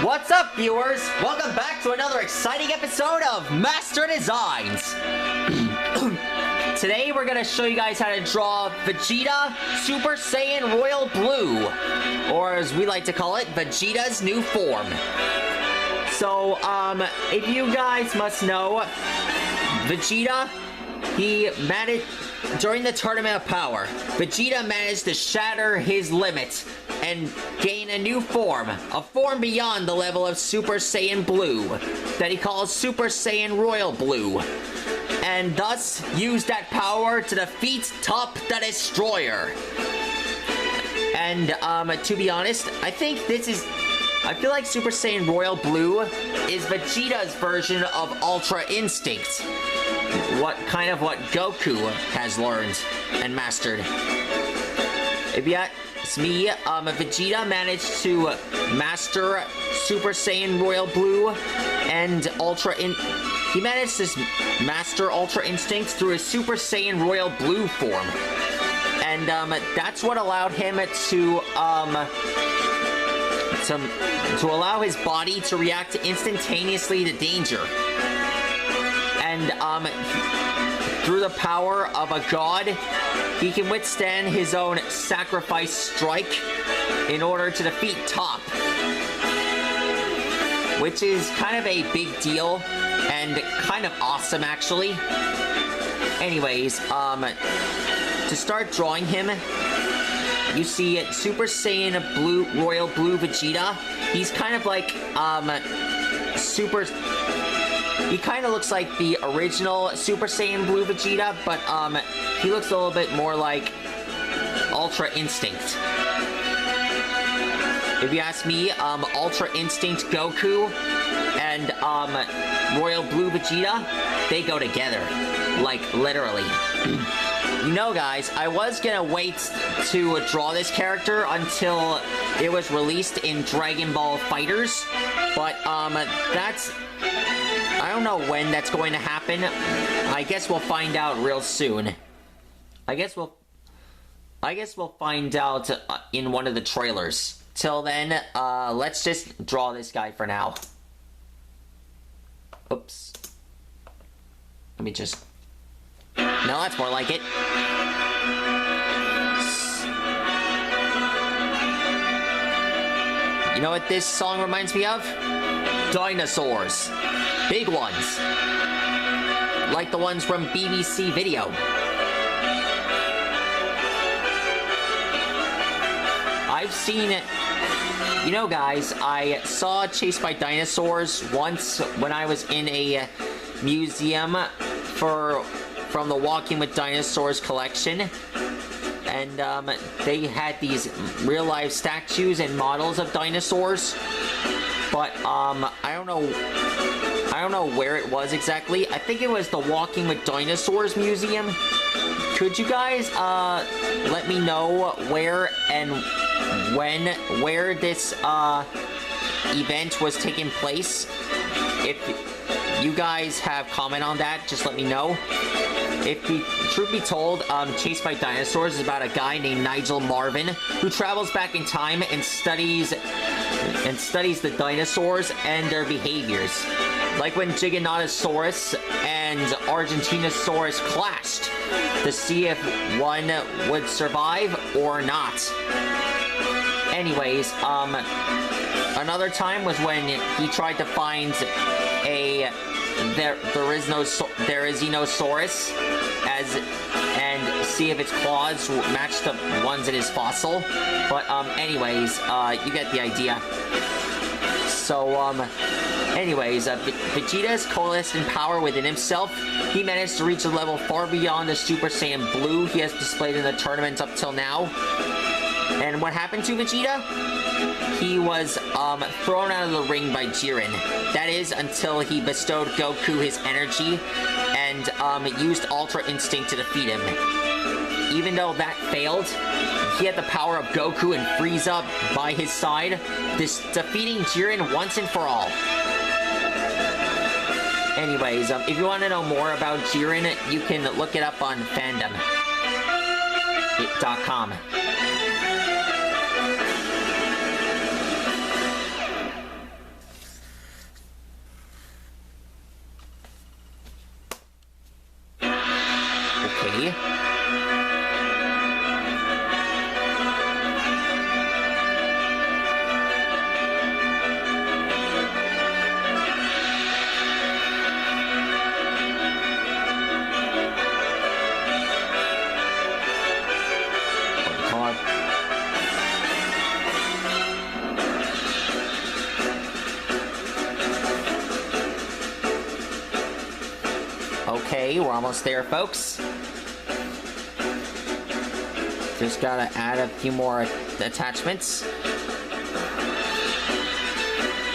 What's up, viewers? Welcome back to another exciting episode of Master Designs. Today, we're gonna show you guys how to draw Vegeta Super Saiyan Royal Blue, or as we like to call it, Vegeta's new form. So, if you guys must know, Vegeta, he managed, during the Tournament of Power, Vegeta managed to shatter his limit and gain a new form, a form beyond the level of Super Saiyan Blue, that he calls Super Saiyan Royal Blue, and thus used that power to defeat Top the Destroyer. And, to be honest, I feel like Super Saiyan Royal Blue is Vegeta's version of Ultra Instinct. What Goku has learned and mastered. If you ask me, Vegeta managed to master Super Saiyan Royal Blue and he managed to master Ultra Instinct through his Super Saiyan Royal Blue form. And, that's what allowed him to allow his body to react instantaneously to danger. And, through the power of a god, he can withstand his own sacrifice strike in order to defeat Top. Which is kind of a big deal, and kind of awesome, actually. Anyways, to start drawing him, you see Super Saiyan Blue, Royal Blue Vegeta. He's kind of like, he kind of looks like the original Super Saiyan Blue Vegeta, but, he looks a little bit more like Ultra Instinct. If you ask me, Ultra Instinct Goku and, Royal Blue Vegeta, they go together. Like, literally. You know, guys, I was gonna wait to draw this character until it was released in Dragon Ball FighterZ, but, I don't know when that's going to happen. I guess we'll find out real soon. I guess we'll find out in one of the trailers. Till then, let's just draw this guy for now. Oops. Let me just... No, that's more like it. You know what this song reminds me of? Dinosaurs. Big ones. Like the ones from BBC Video. I've seen it. You know, guys, I saw Chased by Dinosaurs once when I was in a museum from the Walking with Dinosaurs collection. And, they had these real-life statues and models of dinosaurs. But, I don't know where it was exactly. I think it was the Walking with Dinosaurs Museum. Could you guys, let me know where and where this, event was taking place? If you guys have comment on that, just let me know. Truth be told, Chased by Dinosaurs is about a guy named Nigel Marvin who travels back in time and studies the dinosaurs and their behaviors. Like when Giganotosaurus and Argentinosaurus clashed to see if one would survive or not. Anyways, another time was when he tried to find Therizinosaurus and see if its claws matched the ones in his fossil. But, anyways, you get the idea. So, anyways, Vegeta has coalesced in power within himself. He managed to reach a level far beyond the Super Saiyan Blue he has displayed in the tournament up till now. And what happened to Vegeta? He was, thrown out of the ring by Jiren. That is, until he bestowed Goku his energy and, used Ultra Instinct to defeat him. Even though that failed, he had the power of Goku and Frieza by his side, defeating Jiren once and for all. Anyways, if you want to know more about Jiren, you can look it up on fandom.com. Okay. Okay, we're almost there, folks. Just gotta add a few more attachments.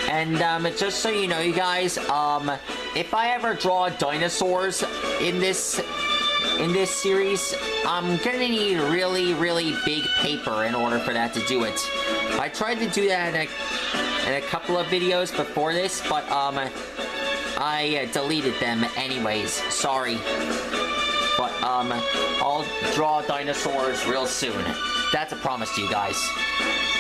And just so you know, you guys, if I ever draw dinosaurs in this series, I'm gonna need really, really big paper in order for that to do it. I tried to do that in a couple of videos before this, but I deleted them anyways. Sorry. But I'll draw dinosaurs real soon. That's a promise to you guys.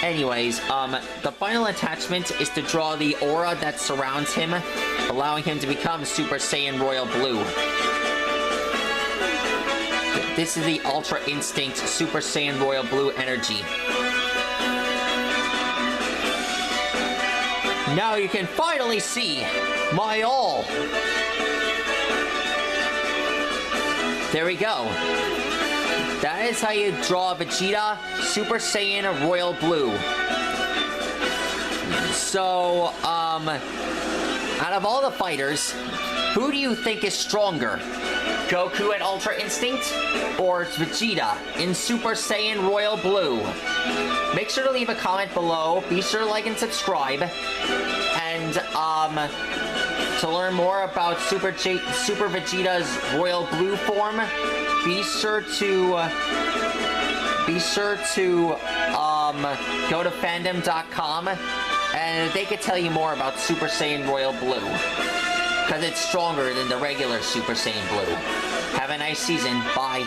Anyways, the final attachment is to draw the aura that surrounds him, allowing him to become Super Saiyan Royal Blue. This is the Ultra Instinct Super Saiyan Royal Blue energy. Now you can finally see my all. There we go. That is how you draw Vegeta Super Saiyan Royal Blue. So, out of all the fighters, who do you think is stronger? Goku at Ultra Instinct or Vegeta in Super Saiyan Royal Blue? Make sure to leave a comment below. Be sure to like and subscribe. And, to learn more about Super Vegeta's Royal Blue form, be sure to go to fandom.com and they can tell you more about Super Saiyan Royal Blue, because it's stronger than the regular Super Saiyan Blue. Have a nice season. Bye.